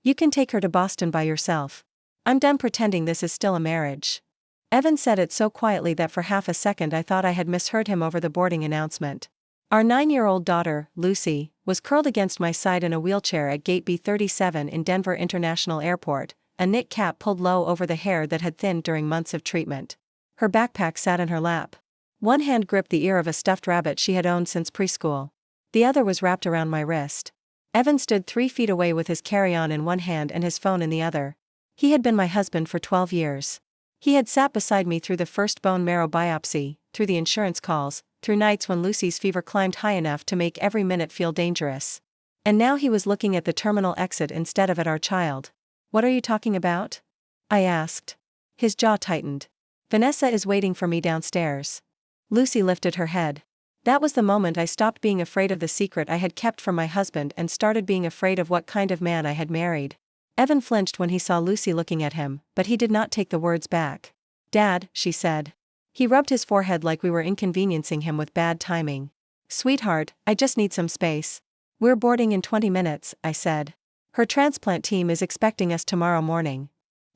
You can take her to Boston by yourself. I'm done pretending this is still a marriage. Evan said it so quietly that for half a second I thought I had misheard him over the boarding announcement. Our 9-year-old daughter, Lucy, was curled against my side in a wheelchair at Gate B37 in Denver International Airport, a knit cap pulled low over the hair that had thinned during months of treatment. Her backpack sat in her lap. One hand gripped the ear of a stuffed rabbit she had owned since preschool. The other was wrapped around my wrist. Evan stood 3 feet away with his carry-on in one hand and his phone in the other. He had been my husband for 12 years. He had sat beside me through the first bone marrow biopsy, through the insurance calls, through nights when Lucy's fever climbed high enough to make every minute feel dangerous. And now he was looking at the terminal exit instead of at our child. "What are you talking about?" I asked. His jaw tightened. "Vanessa is waiting for me downstairs." Lucy lifted her head. That was the moment I stopped being afraid of the secret I had kept from my husband and started being afraid of what kind of man I had married. Evan flinched when he saw Lucy looking at him, but he did not take the words back. "Dad," she said. He rubbed his forehead like we were inconveniencing him with bad timing. "Sweetheart, I just need some space." "We're boarding in 20 minutes, I said. "Her transplant team is expecting us tomorrow morning."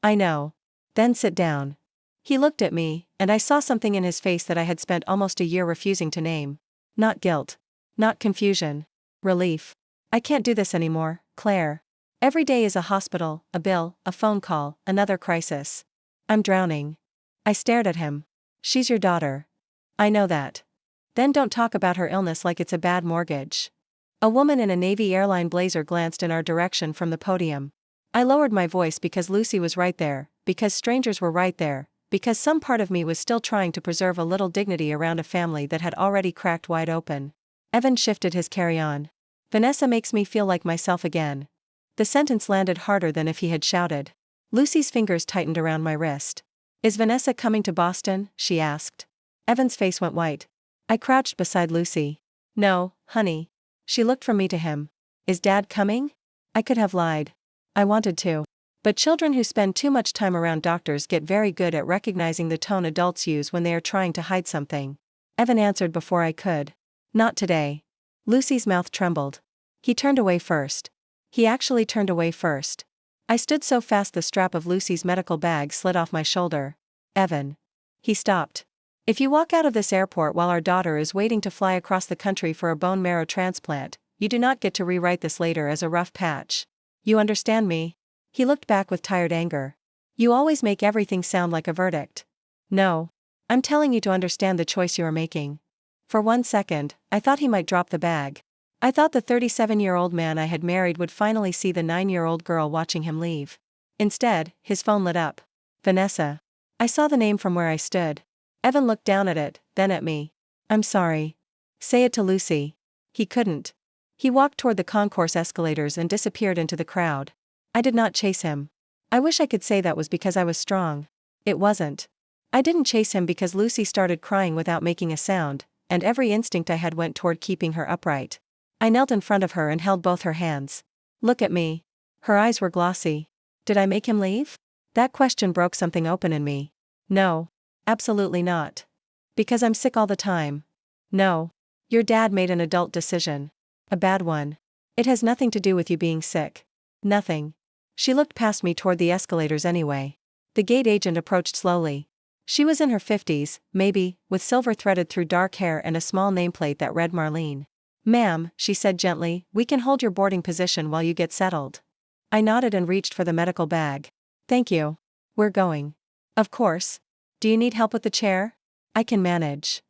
"I know." "Then sit down." He looked at me, and I saw something in his face that I had spent almost a year refusing to name. Not guilt. Not confusion. Relief. "I can't do this anymore, Claire. Every day is a hospital, a bill, a phone call, another crisis. I'm drowning." I stared at him. "She's your daughter." "I know that." "Then don't talk about her illness like it's a bad mortgage." A woman in a Navy airline blazer glanced in our direction from the podium. I lowered my voice because Lucy was right there, because strangers were right there, because some part of me was still trying to preserve a little dignity around a family that had already cracked wide open. Evan shifted his carry-on. "Vanessa makes me feel like myself again." The sentence landed harder than if he had shouted. Lucy's fingers tightened around my wrist. "Is Vanessa coming to Boston?" she asked. Evan's face went white. I crouched beside Lucy. "No, honey." She looked from me to him. "Is Dad coming?" I could have lied. I wanted to. But children who spend too much time around doctors get very good at recognizing the tone adults use when they are trying to hide something. Evan answered before I could. "Not today." Lucy's mouth trembled. He turned away first. He actually turned away first. I stood so fast the strap of Lucy's medical bag slid off my shoulder. "Evan." He stopped. "If you walk out of this airport while our daughter is waiting to fly across the country for a bone marrow transplant, you do not get to rewrite this later as a rough patch. You understand me?" He looked back with tired anger. "You always make everything sound like a verdict." "No. I'm telling you to understand the choice you are making." For 1 second, I thought he might drop the bag. I thought the 37-year-old man I had married would finally see the 9-year-old girl watching him leave. Instead, his phone lit up. "Vanessa." I saw the name from where I stood. Evan looked down at it, then at me. "I'm sorry." "Say it to Lucy." He couldn't. He walked toward the concourse escalators and disappeared into the crowd. I did not chase him. I wish I could say that was because I was strong. It wasn't. I didn't chase him because Lucy started crying without making a sound, and every instinct I had went toward keeping her upright. I knelt in front of her and held both her hands. "Look at me." Her eyes were glossy. Did I make him leave? That question broke something open in me. No. Absolutely not. Because I'm sick all the time. No. Your dad made an adult decision. A bad one. It has nothing to do with you being sick. Nothing. She looked past me toward the escalators anyway. The gate agent approached slowly. She was in her 50s, maybe, with silver threaded through dark hair and a small nameplate that read Marlene. "Ma'am," she said gently, "we can hold your boarding position while you get settled." I nodded and reached for the medical bag. "Thank you. We're going." "Of course. Do you need help with the chair?" "I can manage."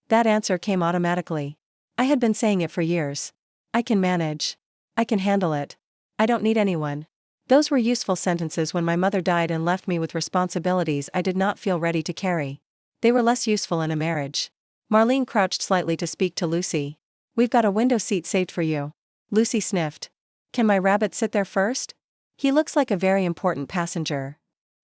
That answer came automatically. I had been saying it for years. I can manage. I can handle it. I don't need anyone. Those were useful sentences when my mother died and left me with responsibilities I did not feel ready to carry. They were less useful in a marriage. Marlene crouched slightly to speak to Lucy. "We've got a window seat saved for you." Lucy sniffed. "Can my rabbit sit there first?" "He looks like a very important passenger."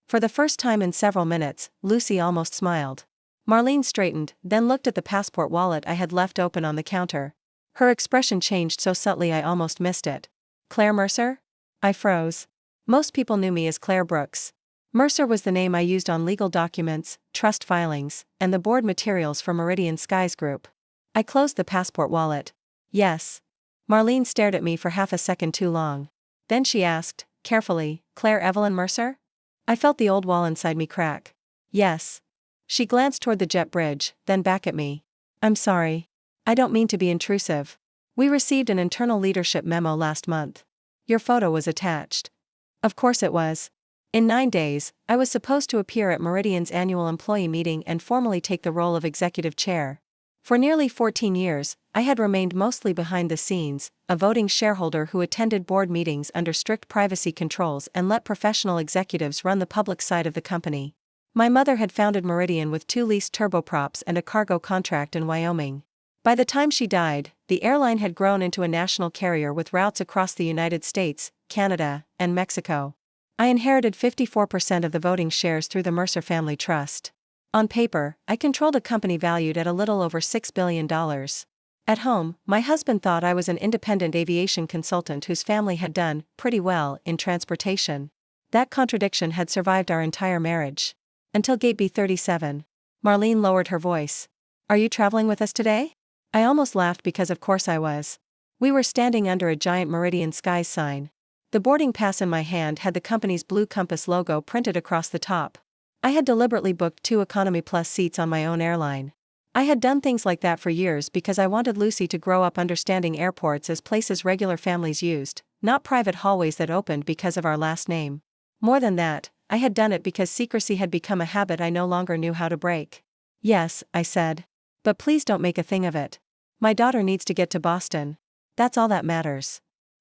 For the first time in several minutes, Lucy almost smiled. Marlene straightened, then looked at the passport wallet I had left open on the counter. Her expression changed so subtly I almost missed it. "Claire Mercer?" I froze. Most people knew me as Claire Brooks. Mercer was the name I used on legal documents, trust filings, and the board materials for Meridian Skies Group. I closed the passport wallet. "Yes." Marlene stared at me for half a second too long. Then she asked, carefully, Claire Evelyn Mercer? I felt the old wall inside me crack. Yes. She glanced toward the jet bridge, then back at me. I'm sorry. I don't mean to be intrusive. We received an internal leadership memo last month. Your photo was attached. Of course it was. In 9 days, I was supposed to appear at Meridian's annual employee meeting and formally take the role of executive chair. For nearly 14 years, I had remained mostly behind the scenes, a voting shareholder who attended board meetings under strict privacy controls and let professional executives run the public side of the company. My mother had founded Meridian with 2 leased turboprops and a cargo contract in Wyoming. By the time she died, the airline had grown into a national carrier with routes across the United States, Canada, and Mexico. I inherited 54% of the voting shares through the Mercer Family Trust. On paper, I controlled a company valued at a little over $6 billion. At home, my husband thought I was an independent aviation consultant whose family had done pretty well in transportation. That contradiction had survived our entire marriage. Until Gate B37. Marlene lowered her voice. Are you traveling with us today? I almost laughed because of course I was. We were standing under a giant Meridian Skies sign. The boarding pass in my hand had the company's blue compass logo printed across the top. I had deliberately booked 2 Economy Plus seats on my own airline. I had done things like that for years because I wanted Lucy to grow up understanding airports as places regular families used, not private hallways that opened because of our last name. More than that, I had done it because secrecy had become a habit I no longer knew how to break. Yes, I said. But please don't make a thing of it. My daughter needs to get to Boston. That's all that matters.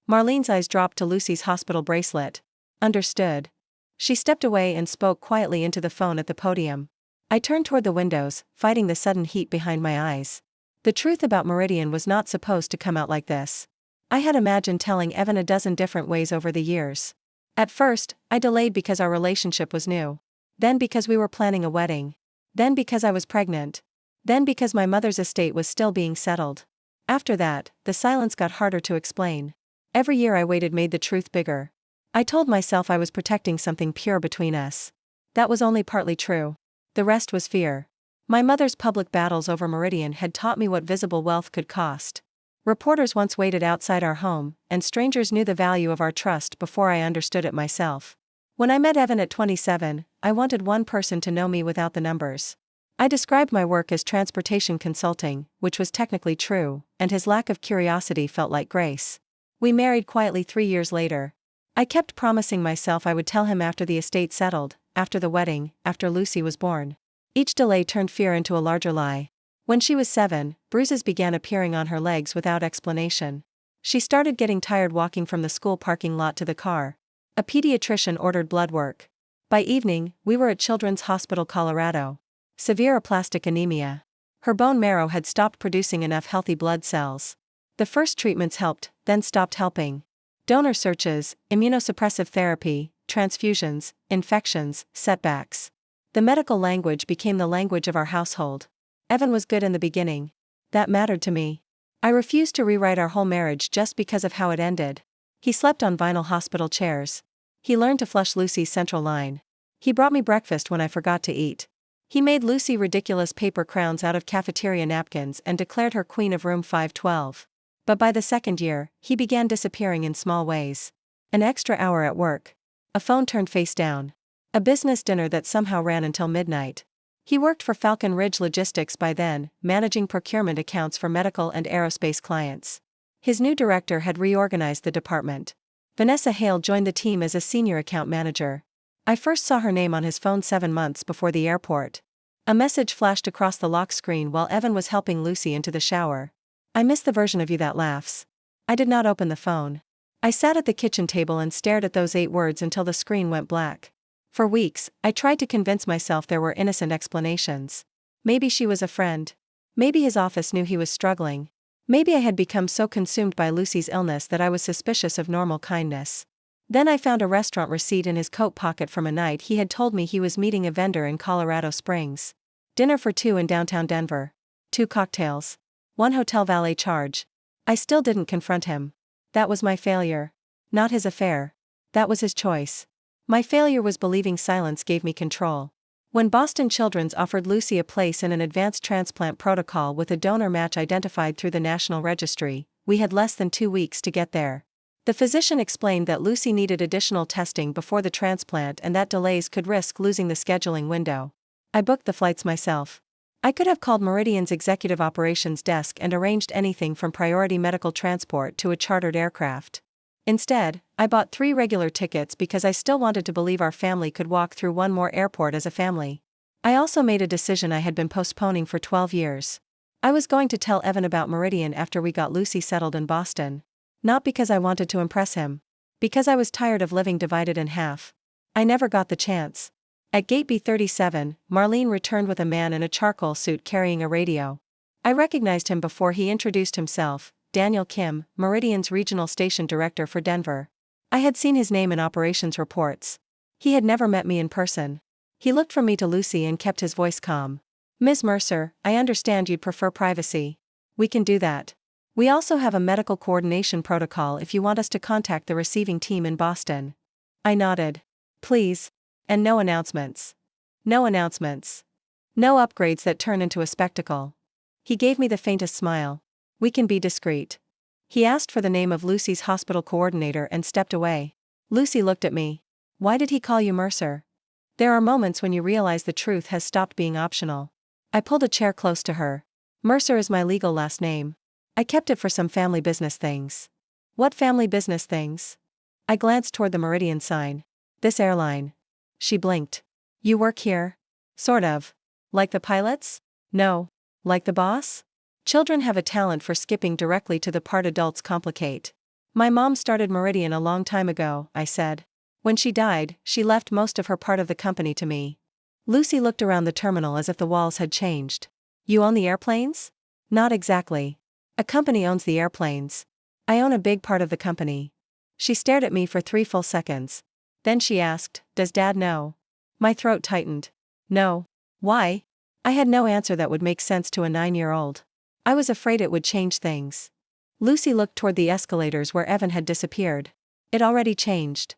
Marlene's eyes dropped to Lucy's hospital bracelet. Understood. She stepped away and spoke quietly into the phone at the podium. I turned toward the windows, fighting the sudden heat behind my eyes. The truth about Meridian was not supposed to come out like this. I had imagined telling Evan a dozen different ways over the years. At first, I delayed because our relationship was new. Then because we were planning a wedding. Then because I was pregnant. Then because my mother's estate was still being settled. After that, the silence got harder to explain. Every year I waited made the truth bigger. I told myself I was protecting something pure between us. That was only partly true. The rest was fear. My mother's public battles over Meridian had taught me what visible wealth could cost. Reporters once waited outside our home, and strangers knew the value of our trust before I understood it myself. When I met Evan at 27, I wanted one person to know me without the numbers. I described my work as transportation consulting, which was technically true, and his lack of curiosity felt like grace. We married quietly 3 years later. I kept promising myself I would tell him after the estate settled, after the wedding, after Lucy was born. Each delay turned fear into a larger lie. When she was 7, bruises began appearing on her legs without explanation. She started getting tired walking from the school parking lot to the car. A pediatrician ordered blood work. By evening, we were at Children's Hospital Colorado. Severe aplastic anemia. Her bone marrow had stopped producing enough healthy blood cells. The first treatments helped, then stopped helping. Donor searches, immunosuppressive therapy, transfusions, infections, setbacks. The medical language became the language of our household. Evan was good in the beginning. That mattered to me. I refused to rewrite our whole marriage just because of how it ended. He slept on vinyl hospital chairs. He learned to flush Lucy's central line. He brought me breakfast when I forgot to eat. He made Lucy ridiculous paper crowns out of cafeteria napkins and declared her queen of room 512. But by the 2nd year, he began disappearing in small ways. An extra hour at work. A phone turned face down. A business dinner that somehow ran until midnight. He worked for Falcon Ridge Logistics by then, managing procurement accounts for medical and aerospace clients. His new director had reorganized the department. Vanessa Hale joined the team as a senior account manager. I first saw her name on his phone 7 months before the airport. A message flashed across the lock screen while Evan was helping Lucy into the shower. I miss the version of you that laughs. I did not open the phone. I sat at the kitchen table and stared at those 8 words until the screen went black. For weeks, I tried to convince myself there were innocent explanations. Maybe she was a friend. Maybe his office knew he was struggling. Maybe I had become so consumed by Lucy's illness that I was suspicious of normal kindness. Then I found a restaurant receipt in his coat pocket from a night he had told me he was meeting a vendor in Colorado Springs. Dinner for 2 in downtown Denver. 2 cocktails. 1 hotel valet charge. I still didn't confront him. That was my failure. Not his affair. That was his choice. My failure was believing silence gave me control. When Boston Children's offered Lucy a place in an advanced transplant protocol with a donor match identified through the National Registry, we had less than 2 weeks to get there. The physician explained that Lucy needed additional testing before the transplant and that delays could risk losing the scheduling window. I booked the flights myself. I could have called Meridian's executive operations desk and arranged anything from priority medical transport to a chartered aircraft. Instead, I bought 3 regular tickets because I still wanted to believe our family could walk through one more airport as a family. I also made a decision I had been postponing for 12 years. I was going to tell Evan about Meridian after we got Lucy settled in Boston. Not because I wanted to impress him. Because I was tired of living divided in half. I never got the chance. At Gate B37, Marlene returned with a man in a charcoal suit carrying a radio. I recognized him before he introduced himself, Daniel Kim, Meridian's regional station director for Denver. I had seen his name in operations reports. He had never met me in person. He looked from me to Lucy and kept his voice calm. "Ms. Mercer, I understand you'd prefer privacy. We can do that. We also have a medical coordination protocol if you want us to contact the receiving team in Boston." I nodded. "Please. And no announcements. No announcements. No upgrades that turn into a spectacle." He gave me the faintest smile. "We can be discreet." He asked for the name of Lucy's hospital coordinator and stepped away. Lucy looked at me. "Why did he call you Mercer?" There are moments when you realize the truth has stopped being optional. I pulled a chair close to her. "Mercer is my legal last name. I kept it for some family business things." "What family business things?" I glanced toward the Meridian sign. "This airline." She blinked. "You work here?" "Sort of. Like the pilots?" "No. Like the boss?" Children have a talent for skipping directly to the part adults complicate. "My mom started Meridian a long time ago," I said. "When she died, she left most of her part of the company to me." Lucy looked around the terminal as if the walls had changed. "You own the airplanes?" "Not exactly. A company owns the airplanes. I own a big part of the company." She stared at me for 3 full seconds. Then she asked, "Does Dad know?" My throat tightened. "No." "Why?" I had no answer that would make sense to a 9-year-old. I was afraid it would change things. Lucy looked toward the escalators where Evan had disappeared. "It already changed.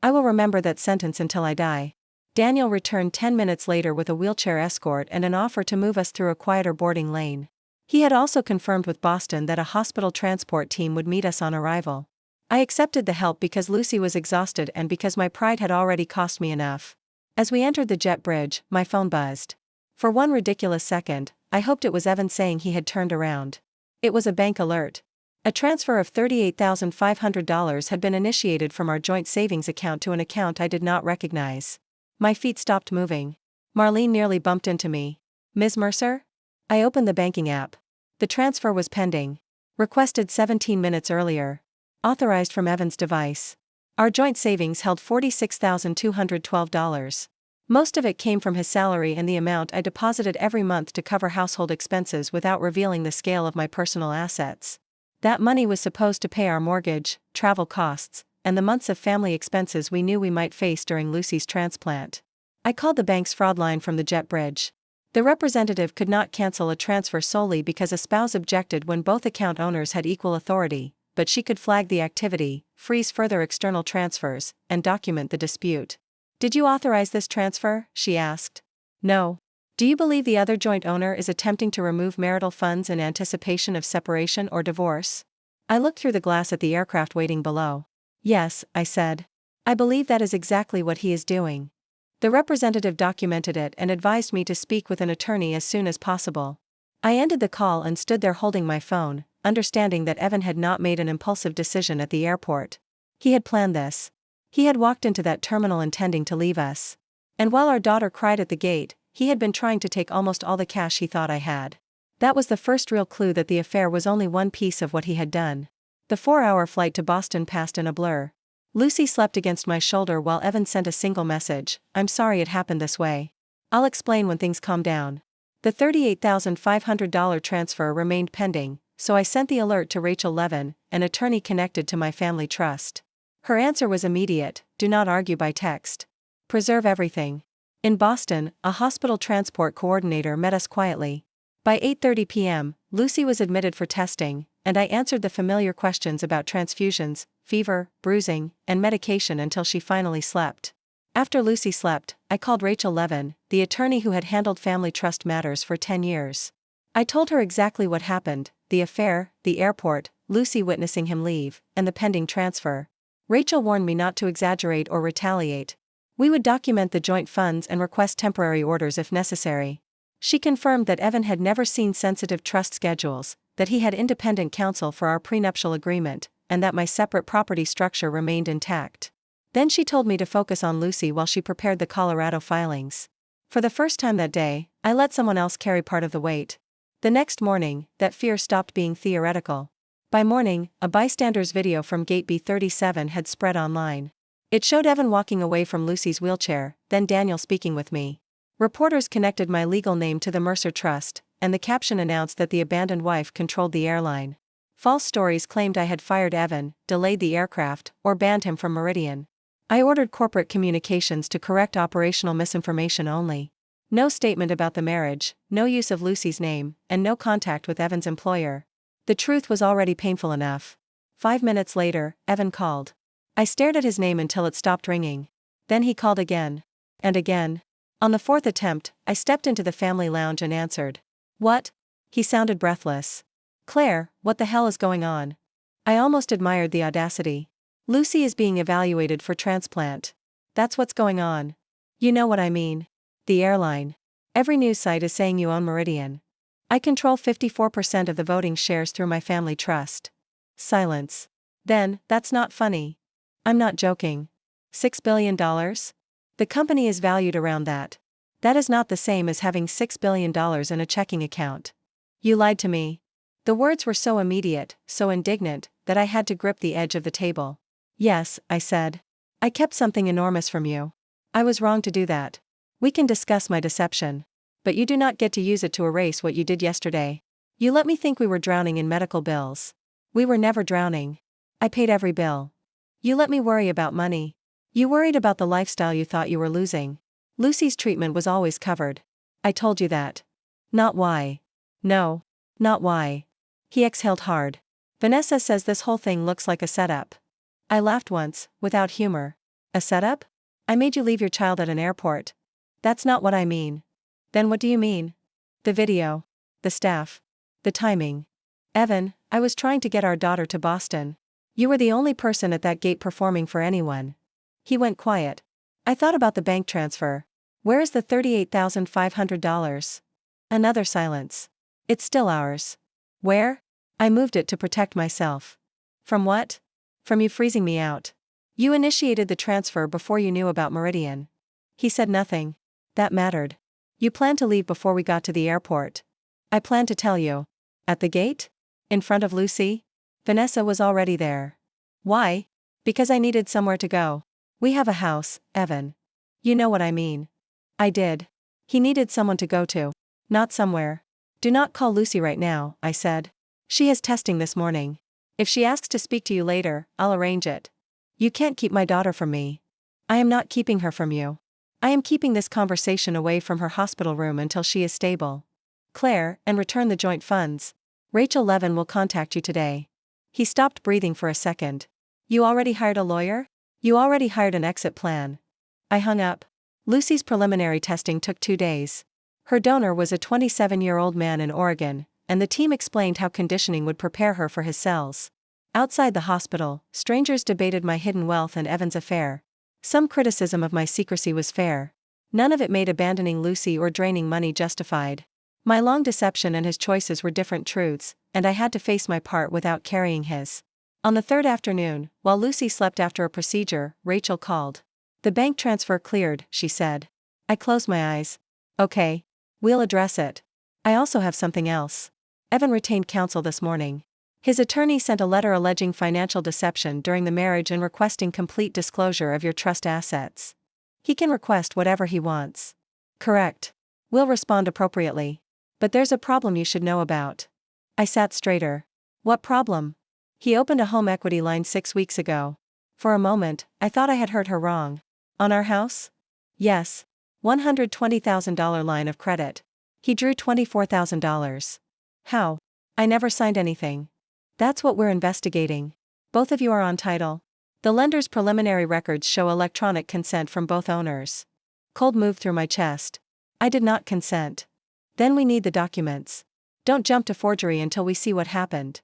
I will remember that sentence until I die." Daniel returned 10 minutes later with a wheelchair escort and an offer to move us through a quieter boarding lane. He had also confirmed with Boston that a hospital transport team would meet us on arrival. I accepted the help because Lucy was exhausted and because my pride had already cost me enough. As we entered the jet bridge, my phone buzzed. For one ridiculous second, I hoped it was Evan saying he had turned around. It was a bank alert. A transfer of $38,500 had been initiated from our joint savings account to an account I did not recognize. My feet stopped moving. Marlene nearly bumped into me. "Ms. Mercer?" I opened the banking app. The transfer was pending. Requested 17 minutes earlier. Authorized from Evan's device. Our joint savings held $46,212. Most of it came from his salary and the amount I deposited every month to cover household expenses without revealing the scale of my personal assets. That money was supposed to pay our mortgage, travel costs, and the months of family expenses we knew we might face during Lucy's transplant. I called the bank's fraud line from the jet bridge. The representative could not cancel a transfer solely because a spouse objected when both account owners had equal authority, but she could flag the activity, freeze further external transfers, and document the dispute. "Did you authorize this transfer?" she asked. "No." "Do you believe the other joint owner is attempting to remove marital funds in anticipation of separation or divorce?" I looked through the glass at the aircraft waiting below. "Yes," I said. "I believe that is exactly what he is doing." The representative documented it and advised me to speak with an attorney as soon as possible. I ended the call and stood there holding my phone, understanding that Evan had not made an impulsive decision at the airport. He had planned this. He had walked into that terminal intending to leave us. And while our daughter cried at the gate, he had been trying to take almost all the cash he thought I had. That was the first real clue that the affair was only one piece of what he had done. The 4-hour flight to Boston passed in a blur. Lucy slept against my shoulder while Evan sent a single message: "I'm sorry it happened this way. I'll explain when things calm down." The $38,500 transfer remained pending, so I sent the alert to Rachel Levin, an attorney connected to my family trust. Her answer was immediate: "Do not argue by text. Preserve everything." In Boston, a hospital transport coordinator met us quietly. By 8:30 p.m., Lucy was admitted for testing, and I answered the familiar questions about transfusions, fever, bruising, and medication until she finally slept. After Lucy slept, I called Rachel Levin, the attorney who had handled family trust matters for 10 years. I told her exactly what happened: the affair, the airport, Lucy witnessing him leave, and the pending transfer. Rachel warned me not to exaggerate or retaliate. We would document the joint funds and request temporary orders if necessary. She confirmed that Evan had never seen sensitive trust schedules, that he had independent counsel for our prenuptial agreement, and that my separate property structure remained intact. Then she told me to focus on Lucy while she prepared the Colorado filings. For the first time that day, I let someone else carry part of the weight. The next morning, that fear stopped being theoretical. By morning, a bystander's video from Gate B37 had spread online. It showed Evan walking away from Lucy's wheelchair, then Daniel speaking with me. Reporters connected my legal name to the Mercer Trust, and the caption announced that the abandoned wife controlled the airline. False stories claimed I had fired Evan, delayed the aircraft, or banned him from Meridian. I ordered corporate communications to correct operational misinformation only. No statement about the marriage, no use of Lucy's name, and no contact with Evan's employer. The truth was already painful enough. 5 minutes later, Evan called. I stared at his name until it stopped ringing. Then he called again. And again. On the 4th attempt, I stepped into the family lounge and answered. What? He sounded breathless. Claire, what the hell is going on? I almost admired the audacity. Lucy is being evaluated for transplant. That's what's going on. You know what I mean. The airline. Every news site is saying you own Meridian. I control 54% of the voting shares through my family trust. Silence. Then, that's not funny. I'm not joking. $6 billion? The company is valued around that. That is not the same as having $6 billion in a checking account. You lied to me. The words were so immediate, so indignant, that I had to grip the edge of the table. Yes, I said. I kept something enormous from you. I was wrong to do that. We can discuss my deception. But you do not get to use it to erase what you did yesterday. You let me think we were drowning in medical bills. We were never drowning. I paid every bill. You let me worry about money. You worried about the lifestyle you thought you were losing. Lucy's treatment was always covered. I told you that. Not why. No. Not why. He exhaled hard. Vanessa says this whole thing looks like a setup. I laughed once, without humor. A setup? I made you leave your child at an airport. That's not what I mean. Then what do you mean? The video. The staff. The timing. Evan, I was trying to get our daughter to Boston. You were the only person at that gate performing for anyone. He went quiet. I thought about the bank transfer. Where is the $38,500? Another silence. It's still ours. Where? I moved it to protect myself. From what? From you freezing me out. You initiated the transfer before you knew about Meridian. He said nothing. That mattered. You planned to leave before we got to the airport. I planned to tell you. At the gate? In front of Lucy? Vanessa was already there. Why? Because I needed somewhere to go. We have a house, Evan. You know what I mean. I did. He needed someone to go to. Not somewhere. Do not call Lucy right now, I said. She has testing this morning. If she asks to speak to you later, I'll arrange it. You can't keep my daughter from me. I am not keeping her from you. I am keeping this conversation away from her hospital room until she is stable. Claire, and return the joint funds. Rachel Levin will contact you today. He stopped breathing for a second. You already hired a lawyer? You already hired an exit plan. I hung up. Lucy's preliminary testing took 2 days. Her donor was a 27-year-old man in Oregon, and the team explained how conditioning would prepare her for his cells. Outside the hospital, strangers debated my hidden wealth and Evan's affair. Some criticism of my secrecy was fair. None of it made abandoning Lucy or draining money justified. My long deception and his choices were different truths, and I had to face my part without carrying his. On the 3rd afternoon, while Lucy slept after a procedure, Rachel called. The bank transfer cleared, she said. I closed my eyes. Okay. We'll address it. I also have something else. Evan retained counsel this morning. His attorney sent a letter alleging financial deception during the marriage and requesting complete disclosure of your trust assets. He can request whatever he wants. Correct. We'll respond appropriately. But there's a problem you should know about. I sat straighter. What problem? He opened a home equity line 6 weeks ago. For a moment, I thought I had heard her wrong. On our house? Yes. $120,000 line of credit. He drew $24,000. How? I never signed anything. That's what we're investigating. Both of you are on title. The lender's preliminary records show electronic consent from both owners. Cold moved through my chest. I did not consent. Then we need the documents. Don't jump to forgery until we see what happened.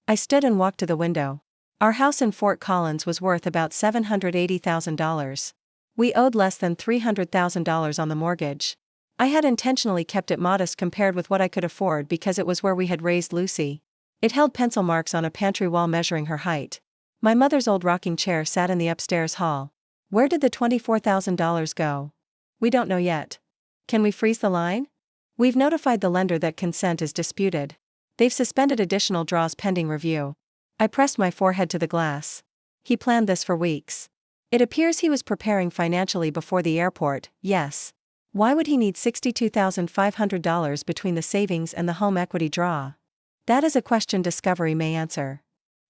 I stood and walked to the window. Our house in Fort Collins was worth about $780,000. We owed less than $300,000 on the mortgage. I had intentionally kept it modest compared with what I could afford because it was where we had raised Lucy. It held pencil marks on a pantry wall measuring her height. My mother's old rocking chair sat in the upstairs hall. Where did the $24,000 go? We don't know yet. Can we freeze the line? We've notified the lender that consent is disputed. They've suspended additional draws pending review. I pressed my forehead to the glass. He planned this for weeks. It appears he was preparing financially before the airport, yes. Why would he need $62,500 between the savings and the home equity draw? That is a question Discovery may answer.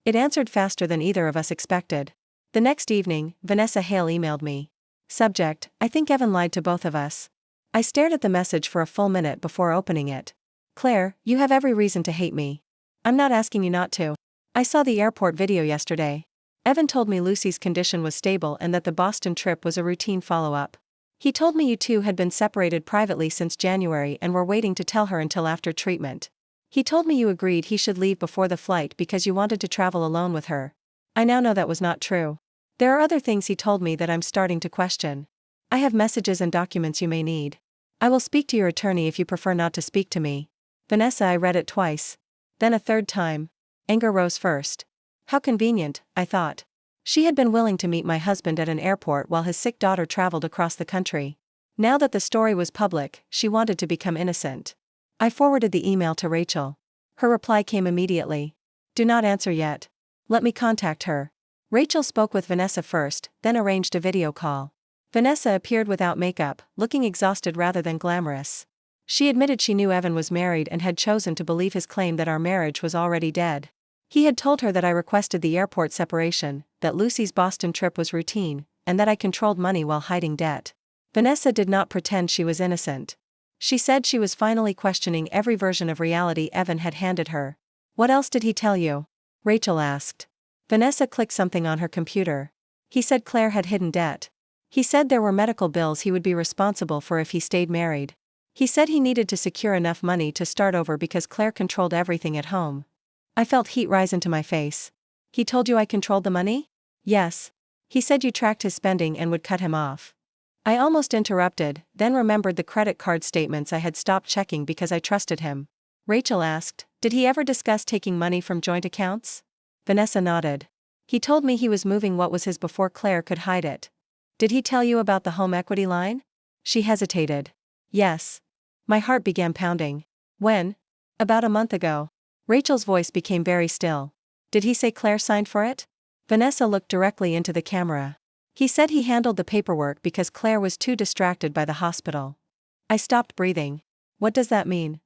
It answered faster than either of us expected. The next evening, Vanessa Hale emailed me. Subject: I think Evan lied to both of us. I stared at the message for a full minute before opening it. Claire, you have every reason to hate me. I'm not asking you not to. I saw the airport video yesterday. Evan told me Lucy's condition was stable and that the Boston trip was a routine follow-up. He told me you two had been separated privately since January and were waiting to tell her until after treatment. He told me you agreed he should leave before the flight because you wanted to travel alone with her. I now know that was not true. There are other things he told me that I'm starting to question. I have messages and documents you may need. I will speak to your attorney if you prefer not to speak to me. Vanessa, I read it twice. Then a third time. Anger rose first. How convenient, I thought. She had been willing to meet my husband at an airport while his sick daughter traveled across the country. Now that the story was public, she wanted to become innocent. I forwarded the email to Rachel. Her reply came immediately. Do not answer yet. Let me contact her. Rachel spoke with Vanessa first, then arranged a video call. Vanessa appeared without makeup, looking exhausted rather than glamorous. She admitted she knew Evan was married and had chosen to believe his claim that our marriage was already dead. He had told her that I requested the airport separation, that Lucy's Boston trip was routine, and that I controlled money while hiding debt. Vanessa did not pretend she was innocent. She said she was finally questioning every version of reality Evan had handed her. What else did he tell you? Rachel asked. Vanessa clicked something on her computer. He said Claire had hidden debt. He said there were medical bills he would be responsible for if he stayed married. He said he needed to secure enough money to start over because Claire controlled everything at home. I felt heat rise into my face. He told you I controlled the money? Yes. He said you tracked his spending and would cut him off. I almost interrupted, then remembered the credit card statements I had stopped checking because I trusted him. Rachel asked, did he ever discuss taking money from joint accounts? Vanessa nodded. He told me he was moving what was his before Claire could hide it. Did he tell you about the home equity line? She hesitated. Yes. My heart began pounding. When? About a month ago. Rachel's voice became very still. Did he say Claire signed for it? Vanessa looked directly into the camera. He said he handled the paperwork because Claire was too distracted by the hospital. I stopped breathing. What does that mean?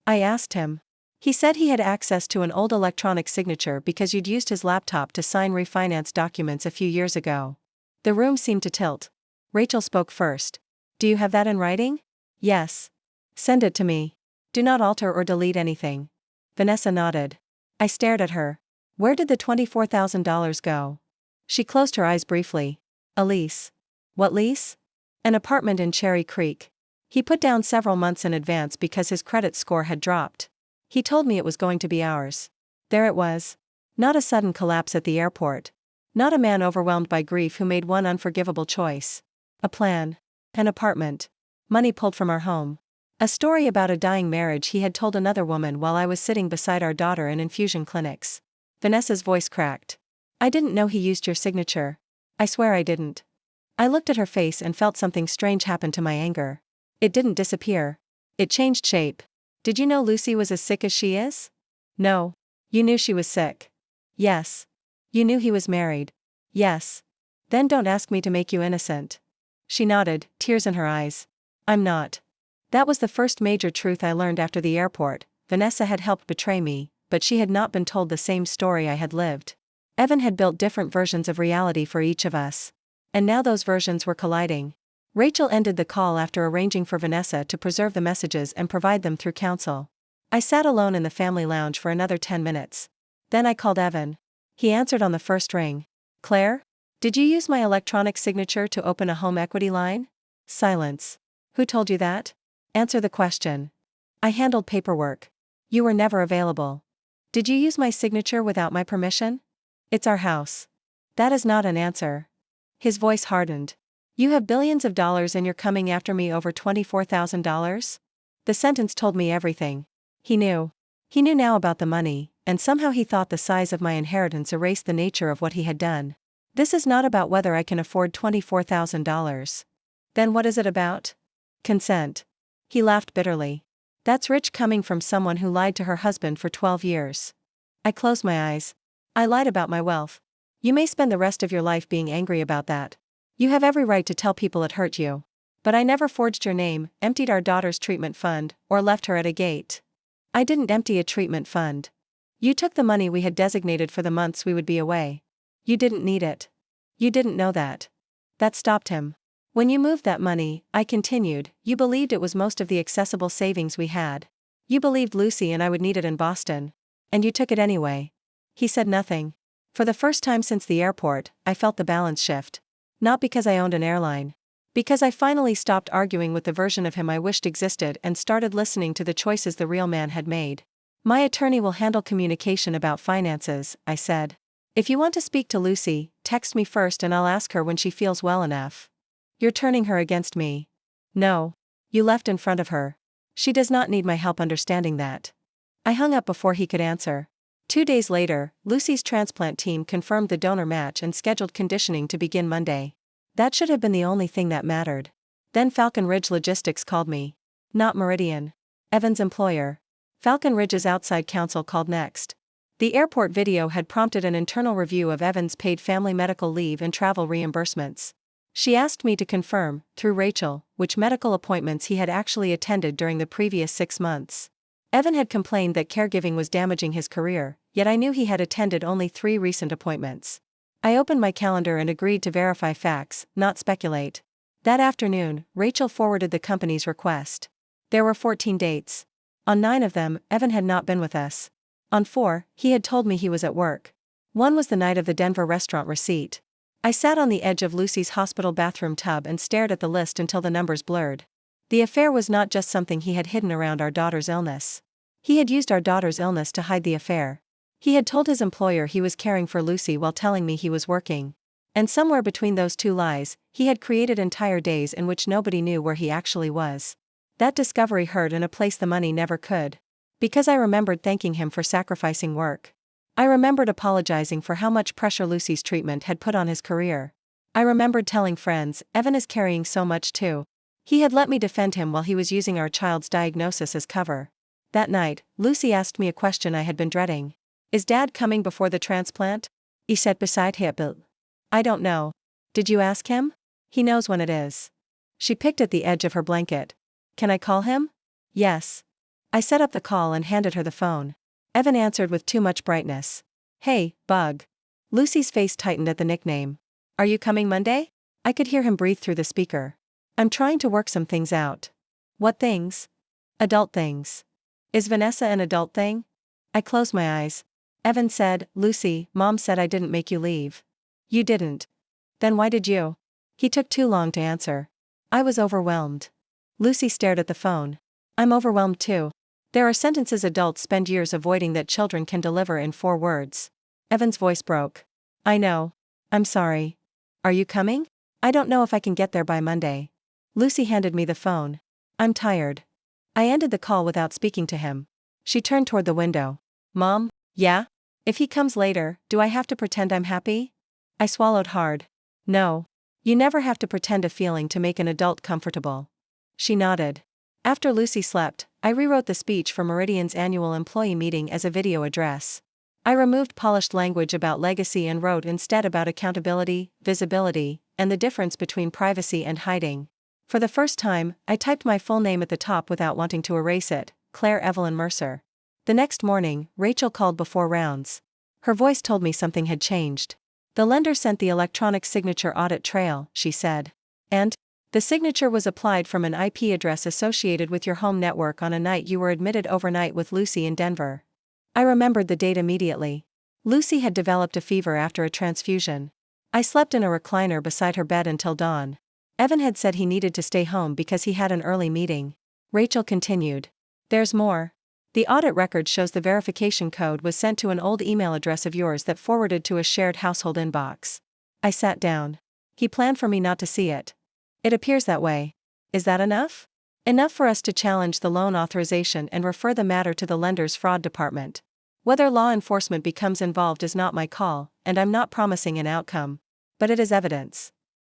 I asked him. He said he had access to an old electronic signature because you'd used his laptop to sign refinance documents a few years ago. The room seemed to tilt. Rachel spoke first. Do you have that in writing? Yes. Send it to me. Do not alter or delete anything. Vanessa nodded. I stared at her. Where did the $24,000 go? She closed her eyes briefly. A lease. What lease? An apartment in Cherry Creek. He put down several months in advance because his credit score had dropped. He told me it was going to be ours. There it was. Not a sudden collapse at the airport. Not a man overwhelmed by grief who made one unforgivable choice. A plan. An apartment. Money pulled from our home. A story about a dying marriage he had told another woman while I was sitting beside our daughter in infusion clinics. Vanessa's voice cracked. I didn't know he used your signature. I swear I didn't. I looked at her face and felt something strange happen to my anger. It didn't disappear. It changed shape. Did you know Lucy was as sick as she is? No. You knew she was sick. Yes. You knew he was married. Yes. Then don't ask me to make you innocent. She nodded, tears in her eyes. I'm not. That was the first major truth I learned after the airport. Vanessa had helped betray me, but she had not been told the same story I had lived. Evan had built different versions of reality for each of us. And now those versions were colliding. Rachel ended the call after arranging for Vanessa to preserve the messages and provide them through counsel. I sat alone in the family lounge for another 10 minutes. Then I called Evan. He answered on the first ring. Claire? Did you use my electronic signature to open a home equity line? Silence. Who told you that? Answer the question. I handled paperwork. You were never available. Did you use my signature without my permission? It's our house. That is not an answer. His voice hardened. You have billions of dollars and you're coming after me over $24,000? The sentence told me everything. He knew. He knew now about the money, and somehow he thought the size of my inheritance erased the nature of what he had done. This is not about whether I can afford $24,000. Then what is it about? Consent. He laughed bitterly. That's rich coming from someone who lied to her husband for 12 years. I closed my eyes. I lied about my wealth. You may spend the rest of your life being angry about that. You have every right to tell people it hurt you. But I never forged your name, emptied our daughter's treatment fund, or left her at a gate. I didn't empty a treatment fund. You took the money we had designated for the months we would be away. You didn't need it. You didn't know that. That stopped him. When you moved that money, I continued, you believed it was most of the accessible savings we had. You believed Lucy and I would need it in Boston. And you took it anyway. He said nothing. For the first time since the airport, I felt the balance shift. Not because I owned an airline. Because I finally stopped arguing with the version of him I wished existed and started listening to the choices the real man had made. My attorney will handle communication about finances, I said. If you want to speak to Lucy, text me first and I'll ask her when she feels well enough. You're turning her against me. No. You left in front of her. She does not need my help understanding that. I hung up before he could answer. 2 days later, Lucy's transplant team confirmed the donor match and scheduled conditioning to begin Monday. That should have been the only thing that mattered. Then Falcon Ridge Logistics called me. Not Meridian. Evan's employer. Falcon Ridge's outside counsel called next. The airport video had prompted an internal review of Evan's paid family medical leave and travel reimbursements. She asked me to confirm, through Rachel, which medical appointments he had actually attended during the previous 6 months. Evan had complained that caregiving was damaging his career, yet I knew he had attended only 3 recent appointments. I opened my calendar and agreed to verify facts, not speculate. That afternoon, Rachel forwarded the company's request. There were 14 dates. On 9 of them, Evan had not been with us. On 4, he had told me he was at work. 1 was the night of the Denver restaurant receipt. I sat on the edge of Lucy's hospital bathroom tub and stared at the list until the numbers blurred. The affair was not just something he had hidden around our daughter's illness. He had used our daughter's illness to hide the affair. He had told his employer he was caring for Lucy while telling me he was working. And somewhere between those 2 lies, he had created entire days in which nobody knew where he actually was. That discovery hurt in a place the money never could. Because I remembered thanking him for sacrificing work. I remembered apologizing for how much pressure Lucy's treatment had put on his career. I remembered telling friends, Evan is carrying so much too. He had let me defend him while he was using our child's diagnosis as cover. That night, Lucy asked me a question I had been dreading. Is Dad coming before the transplant? He sat beside him. I don't know. Did you ask him? He knows when it is. She picked at the edge of her blanket. Can I call him? Yes. I set up the call and handed her the phone. Evan answered with too much brightness. Hey, Bug. Lucy's face tightened at the nickname. Are you coming Monday? I could hear him breathe through the speaker. I'm trying to work some things out. What things? Adult things. Is Vanessa an adult thing? I closed my eyes. Evan said, Lucy, Mom said I didn't make you leave. You didn't. Then why did you? He took too long to answer. I was overwhelmed. Lucy stared at the phone. I'm overwhelmed too. There are sentences adults spend years avoiding that children can deliver in 4 words. Evan's voice broke. I know. I'm sorry. Are you coming? I don't know if I can get there by Monday. Lucy handed me the phone. I'm tired. I ended the call without speaking to him. She turned toward the window. Mom? Yeah? If he comes later, do I have to pretend I'm happy? I swallowed hard. No. You never have to pretend a feeling to make an adult comfortable. She nodded. After Lucy slept, I rewrote the speech for Meridian's annual employee meeting as a video address. I removed polished language about legacy and wrote instead about accountability, visibility, and the difference between privacy and hiding. For the first time, I typed my full name at the top without wanting to erase it, Claire Evelyn Mercer. The next morning, Rachel called before rounds. Her voice told me something had changed. The lender sent the electronic signature audit trail, she said. And the signature was applied from an IP address associated with your home network on a night you were admitted overnight with Lucy in Denver. I remembered the date immediately. Lucy had developed a fever after a transfusion. I slept in a recliner beside her bed until dawn. Evan had said he needed to stay home because he had an early meeting. Rachel continued. There's more. The audit record shows the verification code was sent to an old email address of yours that forwarded to a shared household inbox. I sat down. He planned for me not to see it. It appears that way. Is that enough? Enough for us to challenge the loan authorization and refer the matter to the lender's fraud department. Whether law enforcement becomes involved is not my call, and I'm not promising an outcome. But it is evidence.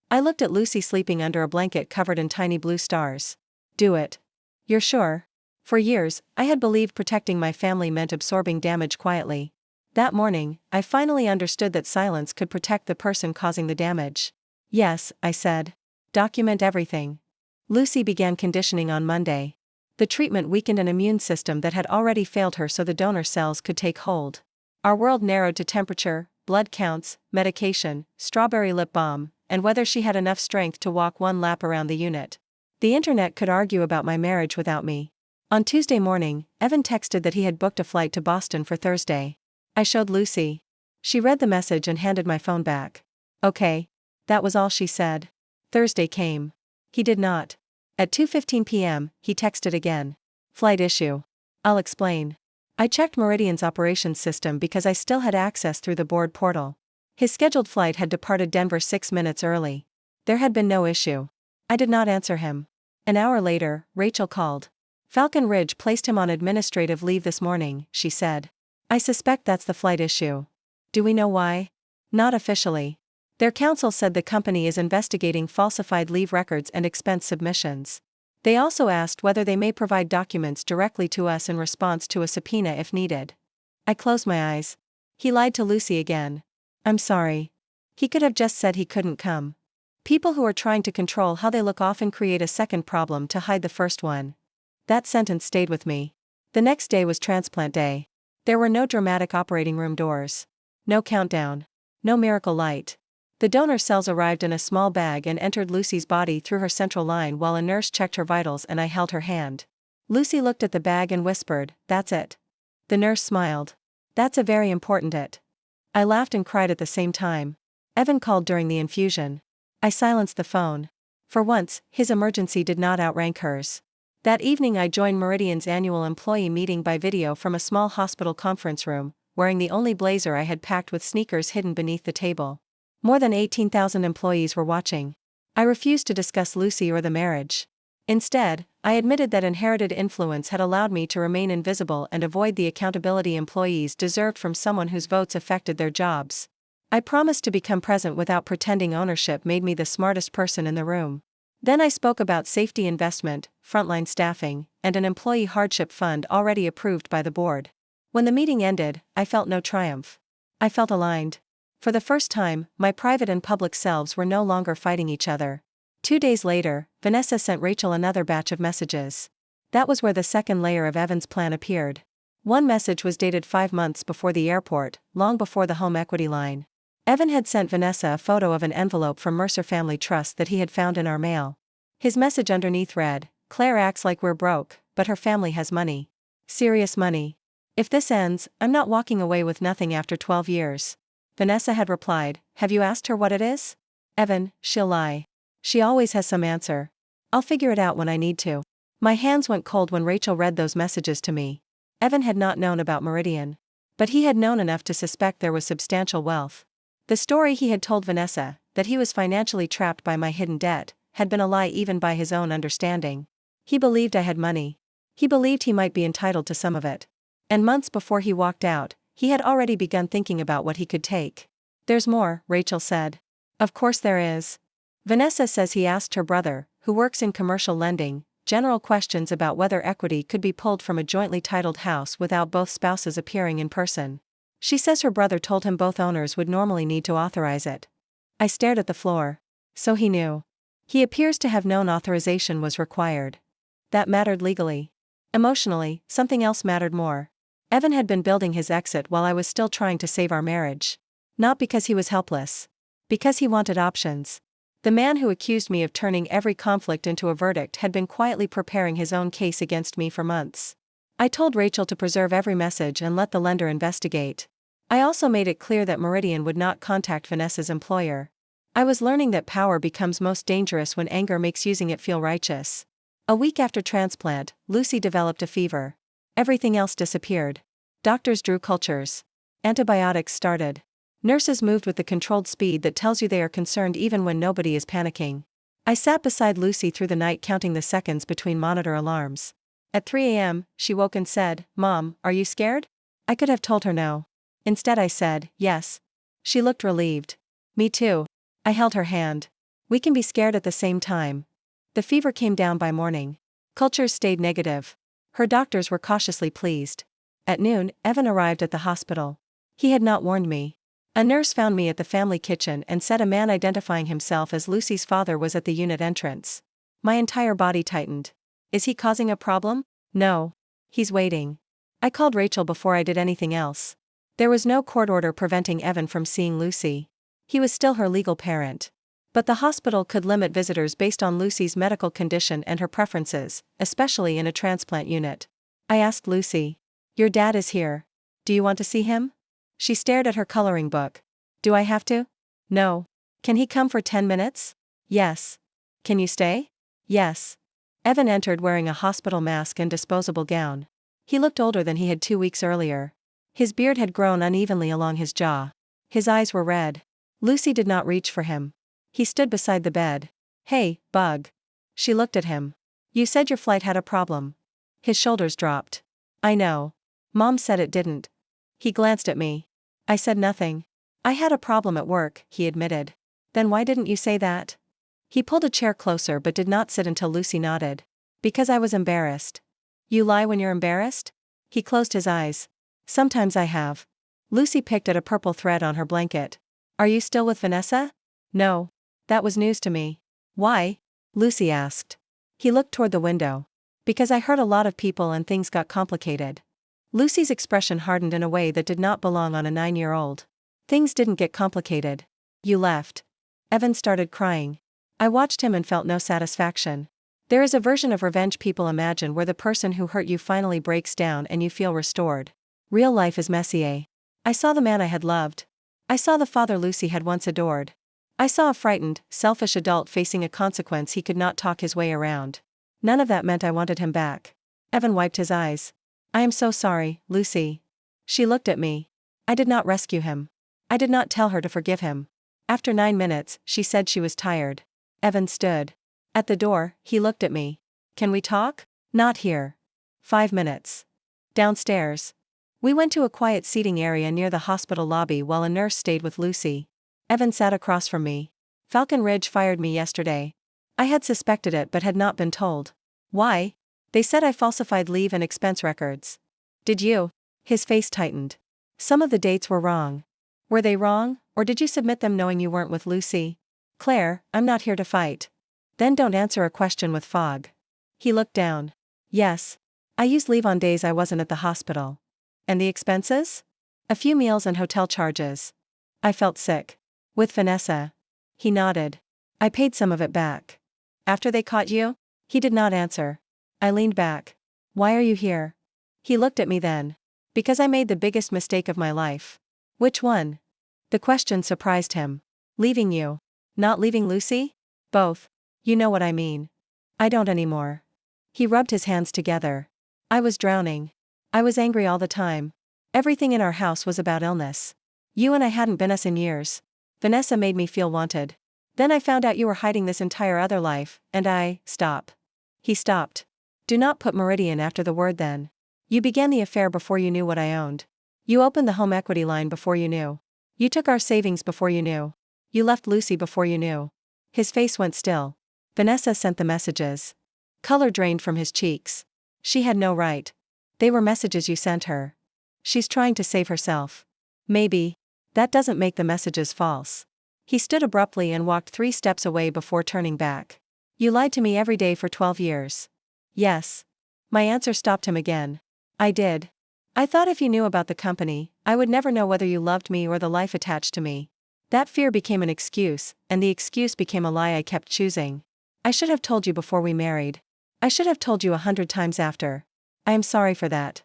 I looked at Lucy sleeping under a blanket covered in tiny blue stars. Do it. You're sure? For years, I had believed protecting my family meant absorbing damage quietly. That morning, I finally understood that silence could protect the person causing the damage. Yes, I said. Document everything. Lucy began conditioning on Monday. The treatment weakened an immune system that had already failed her so the donor cells could take hold. Our world narrowed to temperature, blood counts, medication, strawberry lip balm, and whether she had enough strength to walk one lap around the unit. The internet could argue about my marriage without me. On Tuesday morning, Evan texted that he had booked a flight to Boston for Thursday. I showed Lucy. She read the message and handed my phone back. Okay. That was all she said. Thursday came. He did not. At 2:15 p.m., he texted again. Flight issue. I'll explain. I checked Meridian's operations system because I still had access through the board portal. His scheduled flight had departed Denver 6 minutes early. There had been no issue. I did not answer him. An hour later, Rachel called. Falcon Ridge placed him on administrative leave this morning, she said. I suspect that's the flight issue. Do we know why? Not officially. Their counsel said the company is investigating falsified leave records and expense submissions. They also asked whether they may provide documents directly to us in response to a subpoena if needed. I closed my eyes. He lied to Lucy again. I'm sorry. He could have just said he couldn't come. People who are trying to control how they look often create a second problem to hide the first one. That sentence stayed with me. The next day was transplant day. There were no dramatic operating room doors. No countdown. No miracle light. The donor cells arrived in a small bag and entered Lucy's body through her central line while a nurse checked her vitals and I held her hand. Lucy looked at the bag and whispered, "That's it." The nurse smiled. "That's a very important it." I laughed and cried at the same time. Evan called during the infusion. I silenced the phone. For once, his emergency did not outrank hers. That evening I joined Meridian's annual employee meeting by video from a small hospital conference room, wearing the only blazer I had packed with sneakers hidden beneath the table. More than 18,000 employees were watching. I refused to discuss Lucy or the marriage. Instead, I admitted that inherited influence had allowed me to remain invisible and avoid the accountability employees deserved from someone whose votes affected their jobs. I promised to become present without pretending ownership made me the smartest person in the room. Then I spoke about safety investment, frontline staffing, and an employee hardship fund already approved by the board. When the meeting ended, I felt no triumph. I felt aligned. For the first time, my private and public selves were no longer fighting each other. 2 days later, Vanessa sent Rachel another batch of messages. That was where the second layer of Evan's plan appeared. One message was dated 5 months before the airport, long before the home equity line. Evan had sent Vanessa a photo of an envelope from Mercer Family Trust that he had found in our mail. His message underneath read, "Claire acts like we're broke, but her family has money. Serious money. If this ends, I'm not walking away with nothing after 12 years. Vanessa had replied, "Have you asked her what it is?" Evan, she'll lie. She always has some answer. I'll figure it out when I need to. My hands went cold when Rachel read those messages to me. Evan had not known about Meridian. But he had known enough to suspect there was substantial wealth. The story he had told Vanessa, that he was financially trapped by my hidden debt, had been a lie even by his own understanding. He believed I had money. He believed he might be entitled to some of it. And months before he walked out, he had already begun thinking about what he could take. "There's more," Rachel said. "Of course there is." Vanessa says he asked her brother, who works in commercial lending, general questions about whether equity could be pulled from a jointly titled house without both spouses appearing in person. She says her brother told him both owners would normally need to authorize it. I stared at the floor. So he knew. He appears to have known authorization was required. That mattered legally. Emotionally, something else mattered more. Evan had been building his exit while I was still trying to save our marriage. Not because he was helpless. Because he wanted options. The man who accused me of turning every conflict into a verdict had been quietly preparing his own case against me for months. I told Rachel to preserve every message and let the lender investigate. I also made it clear that Meridian would not contact Vanessa's employer. I was learning that power becomes most dangerous when anger makes using it feel righteous. A week after transplant, Lucy developed a fever. Everything else disappeared. Doctors drew cultures. Antibiotics started. Nurses moved with the controlled speed that tells you they are concerned even when nobody is panicking. I sat beside Lucy through the night counting the seconds between monitor alarms. At 3 a.m., she woke and said, "Mom, are you scared?" I could have told her no. Instead I said, "Yes." She looked relieved. "Me too." I held her hand. "We can be scared at the same time." The fever came down by morning. Cultures stayed negative. Her doctors were cautiously pleased. At noon, Evan arrived at the hospital. He had not warned me. A nurse found me at the family kitchen and said a man identifying himself as Lucy's father was at the unit entrance. My entire body tightened. Is he causing a problem? No. He's waiting. I called Rachel before I did anything else. There was no court order preventing Evan from seeing Lucy. He was still her legal parent. But the hospital could limit visitors based on Lucy's medical condition and her preferences, especially in a transplant unit. I asked Lucy, "Your dad is here. Do you want to see him?" She stared at her coloring book. "Do I have to?" "No." "Can he come for 10 minutes?" "Yes." "Can you stay?" "Yes." Evan entered wearing a hospital mask and disposable gown. He looked older than he had 2 weeks earlier. His beard had grown unevenly along his jaw. His eyes were red. Lucy did not reach for him. He stood beside the bed. "Hey, Bug." She looked at him. "You said your flight had a problem." His shoulders dropped. "I know. Mom said it didn't." He glanced at me. I said nothing. "I had a problem at work," he admitted. "Then why didn't you say that?" He pulled a chair closer but did not sit until Lucy nodded. "Because I was embarrassed." "You lie when you're embarrassed?" He closed his eyes. "Sometimes I have." Lucy picked at a purple thread on her blanket. "Are you still with Vanessa?" "No." That was news to me. "Why?" Lucy asked. He looked toward the window. "Because I hurt a lot of people and things got complicated." Lucy's expression hardened in a way that did not belong on a 9-year-old. "Things didn't get complicated. You left." Evan started crying. I watched him and felt no satisfaction. There is a version of revenge people imagine where the person who hurt you finally breaks down and you feel restored. Real life is messy. I saw the man I had loved. I saw the father Lucy had once adored. I saw a frightened, selfish adult facing a consequence he could not talk his way around. None of that meant I wanted him back. Evan wiped his eyes. "I am so sorry, Lucy." She looked at me. I did not rescue him. I did not tell her to forgive him. After 9 minutes, she said she was tired. Evan stood. At the door, he looked at me. "Can we talk?" "Not here." 5 minutes. "Downstairs." We went to a quiet seating area near the hospital lobby while a nurse stayed with Lucy. Evan sat across from me. "Falcon Ridge fired me yesterday. I had suspected it but had not been told." "Why?" "They said I falsified leave and expense records." "Did you?" His face tightened. "Some of the dates were wrong." "Were they wrong, or did you submit them knowing you weren't with Lucy?" "Claire, I'm not here to fight." "Then don't answer a question with fog." He looked down. "Yes. I used leave on days I wasn't at the hospital." "And the expenses?" "A few meals and hotel charges." I felt sick. "With Vanessa?" He nodded. "I paid some of it back." "After they caught you?" He did not answer. I leaned back. "Why are you here?" He looked at me then. "Because I made the biggest mistake of my life." "Which one?" The question surprised him. "Leaving you." "Not leaving Lucy?" "Both. You know what I mean." "I don't anymore." He rubbed his hands together. I was drowning. I was angry all the time. Everything in our house was about illness. You and I hadn't been us in years. Vanessa made me feel wanted. Then I found out you were hiding this entire other life, and stop. He stopped. "Do not put Meridian after the word then. You began the affair before you knew what I owned. You opened the home equity line before you knew. You took our savings before you knew. You left Lucy before you knew." His face went still. "Vanessa sent the messages." Color drained from his cheeks. "She had no right. They were messages you sent her. She's trying to save herself." "Maybe. That doesn't make the messages false." He stood abruptly and walked 3 steps away before turning back. "You lied to me every day for 12 years. "Yes." My answer stopped him again. "I did. I thought if you knew about the company, I would never know whether you loved me or the life attached to me." That fear became an excuse, and the excuse became a lie I kept choosing. "I should have told you before we married. I should have told you 100 times after. I am sorry for that."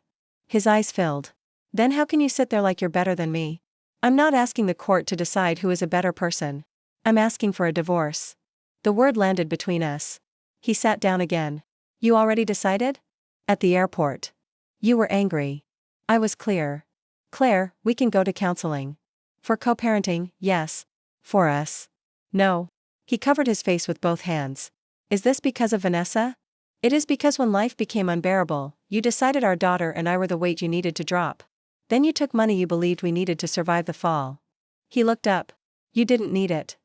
His eyes filled. "Then how can you sit there like you're better than me?" "I'm not asking the court to decide who is a better person. I'm asking for a divorce." The word landed between us. He sat down again. "You already decided?" "At the airport." You were angry. I was clear. Claire, we can go to counseling. For co-parenting, yes. For us. No. He covered his face with both hands. Is this because of Vanessa? It is because when life became unbearable, you decided our daughter and I were the weight you needed to drop. Then you took money you believed we needed to survive the fall. He looked up. You didn't need it.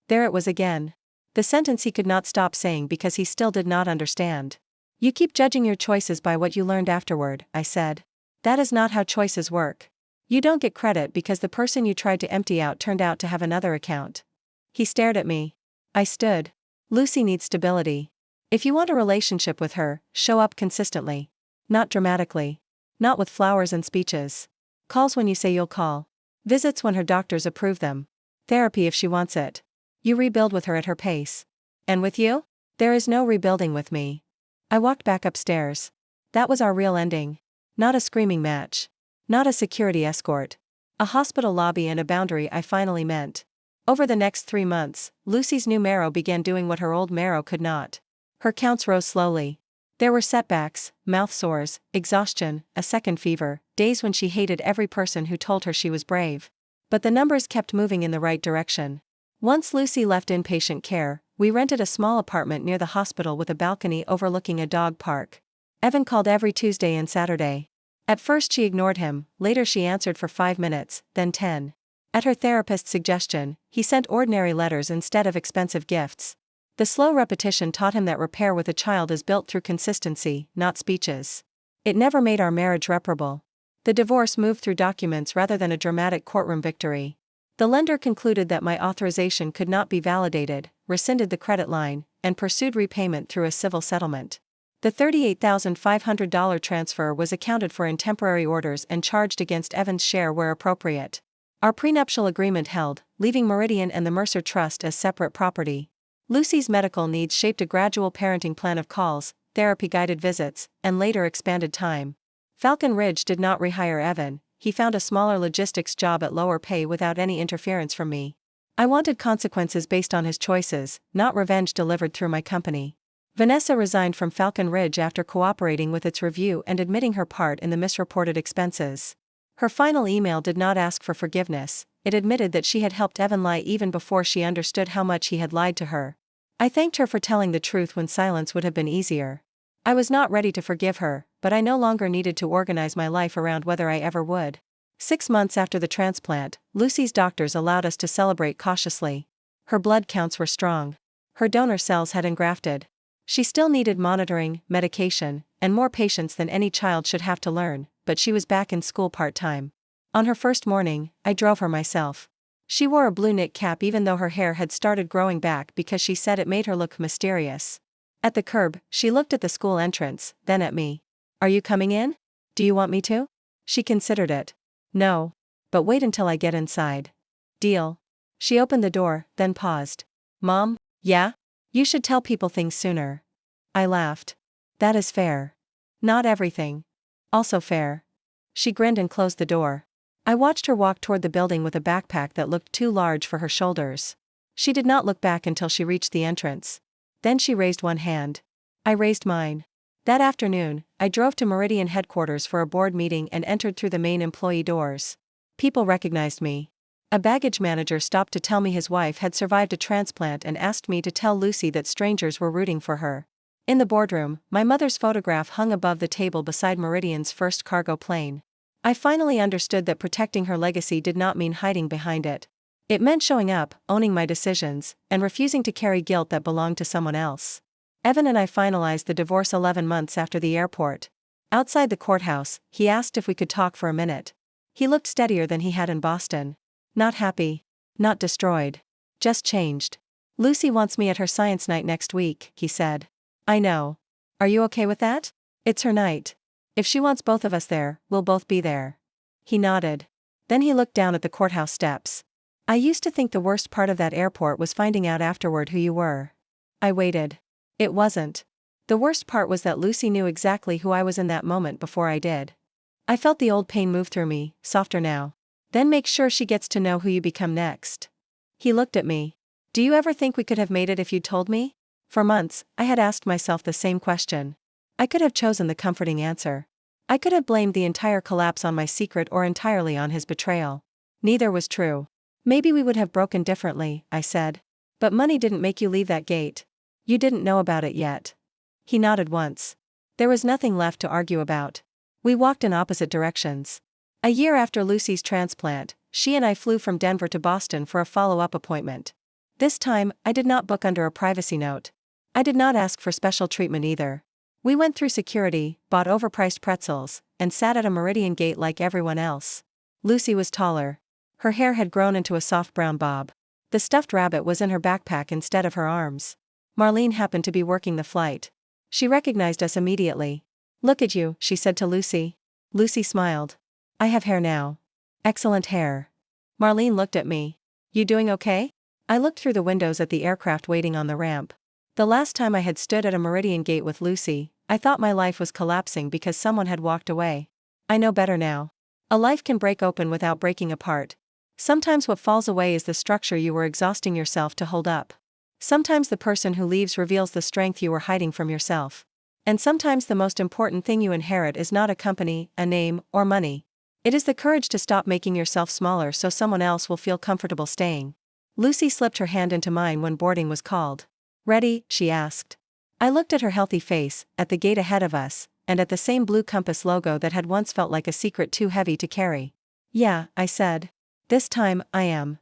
There it was again. The sentence he could not stop saying because he still did not understand. You keep judging your choices by what you learned afterward, I said. That is not how choices work. You don't get credit because the person you tried to empty out turned out to have another account. He stared at me. I stood. Lucy needs stability. If you want a relationship with her, show up consistently. Not dramatically. Not with flowers and speeches. Calls when you say you'll call. Visits when her doctors approve them. Therapy if she wants it. You rebuild with her at her pace. And with you? There is no rebuilding with me. I walked back upstairs. That was our real ending. Not a screaming match. Not a security escort. A hospital lobby and a boundary I finally meant. Over the next 3 months, Lucy's new marrow began doing what her old marrow could not. Her counts rose slowly. There were setbacks, mouth sores, exhaustion, a second fever, days when she hated every person who told her she was brave. But the numbers kept moving in the right direction. Once Lucy left inpatient care, we rented a small apartment near the hospital with a balcony overlooking a dog park. Evan called every Tuesday and Saturday. At first she ignored him, later she answered for 5 minutes, then 10. At her therapist's suggestion, he sent ordinary letters instead of expensive gifts. The slow repetition taught him that repair with a child is built through consistency, not speeches. It never made our marriage reparable. The divorce moved through documents rather than a dramatic courtroom victory. The lender concluded that my authorization could not be validated, rescinded the credit line, and pursued repayment through a civil settlement. The $38,500 transfer was accounted for in temporary orders and charged against Evan's share where appropriate. Our prenuptial agreement held, leaving Meridian and the Mercer Trust as separate property. Lucy's medical needs shaped a gradual parenting plan of calls, therapy-guided visits, and later expanded time. Falcon Ridge did not rehire Evan. He found a smaller logistics job at lower pay without any interference from me. I wanted consequences based on his choices, not revenge delivered through my company. Vanessa resigned from Falcon Ridge after cooperating with its review and admitting her part in the misreported expenses. Her final email did not ask for forgiveness, it admitted that she had helped Evan lie even before she understood how much he had lied to her. I thanked her for telling the truth when silence would have been easier. I was not ready to forgive her, but I no longer needed to organize my life around whether I ever would. 6 months after the transplant, Lucy's doctors allowed us to celebrate cautiously. Her blood counts were strong. Her donor cells had engrafted. She still needed monitoring, medication, and more patience than any child should have to learn, but she was back in school part-time. On her first morning, I drove her myself. She wore a blue knit cap even though her hair had started growing back because she said it made her look mysterious. At the curb, she looked at the school entrance, then at me. Are you coming in? Do you want me to? She considered it. No. But wait until I get inside. Deal. She opened the door, then paused. Mom? Yeah? You should tell people things sooner. I laughed. That is fair. Not everything. Also fair. She grinned and closed the door. I watched her walk toward the building with a backpack that looked too large for her shoulders. She did not look back until she reached the entrance. Then she raised one hand. I raised mine. That afternoon, I drove to Meridian headquarters for a board meeting and entered through the main employee doors. People recognized me. A baggage manager stopped to tell me his wife had survived a transplant and asked me to tell Lucy that strangers were rooting for her. In the boardroom, my mother's photograph hung above the table beside Meridian's first cargo plane. I finally understood that protecting her legacy did not mean hiding behind it. It meant showing up, owning my decisions, and refusing to carry guilt that belonged to someone else. Evan and I finalized the divorce 11 months after the airport. Outside the courthouse, he asked if we could talk for a minute. He looked steadier than he had in Boston. Not happy. Not destroyed. Just changed. Lucy wants me at her science night next week, he said. I know. Are you okay with that? It's her night. If she wants both of us there, we'll both be there. He nodded. Then he looked down at the courthouse steps. I used to think the worst part of that airport was finding out afterward who you were. I waited. It wasn't. The worst part was that Lucy knew exactly who I was in that moment before I did. I felt the old pain move through me, softer now. Then make sure she gets to know who you become next. He looked at me. Do you ever think we could have made it if you'd told me? For months, I had asked myself the same question. I could have chosen the comforting answer. I could have blamed the entire collapse on my secret or entirely on his betrayal. Neither was true. Maybe we would have broken differently, I said. But money didn't make you leave that gate. You didn't know about it yet. He nodded once. There was nothing left to argue about. We walked in opposite directions. A year after Lucy's transplant, she and I flew from Denver to Boston for a follow-up appointment. This time, I did not book under a privacy note. I did not ask for special treatment either. We went through security, bought overpriced pretzels, and sat at a Meridian gate like everyone else. Lucy was taller. Her hair had grown into a soft brown bob. The stuffed rabbit was in her backpack instead of her arms. Marlene happened to be working the flight. She recognized us immediately. "Look at you," she said to Lucy. Lucy smiled. "I have hair now." "Excellent hair." Marlene looked at me. "You doing okay?" I looked through the windows at the aircraft waiting on the ramp. The last time I had stood at a Meridian gate with Lucy, I thought my life was collapsing because someone had walked away. I know better now. A life can break open without breaking apart. Sometimes what falls away is the structure you were exhausting yourself to hold up. Sometimes the person who leaves reveals the strength you were hiding from yourself. And sometimes the most important thing you inherit is not a company, a name, or money. It is the courage to stop making yourself smaller so someone else will feel comfortable staying. Lucy slipped her hand into mine when boarding was called. "Ready?" she asked. I looked at her healthy face, at the gate ahead of us, and at the same blue compass logo that had once felt like a secret too heavy to carry. "Yeah," I said. "This time, I am."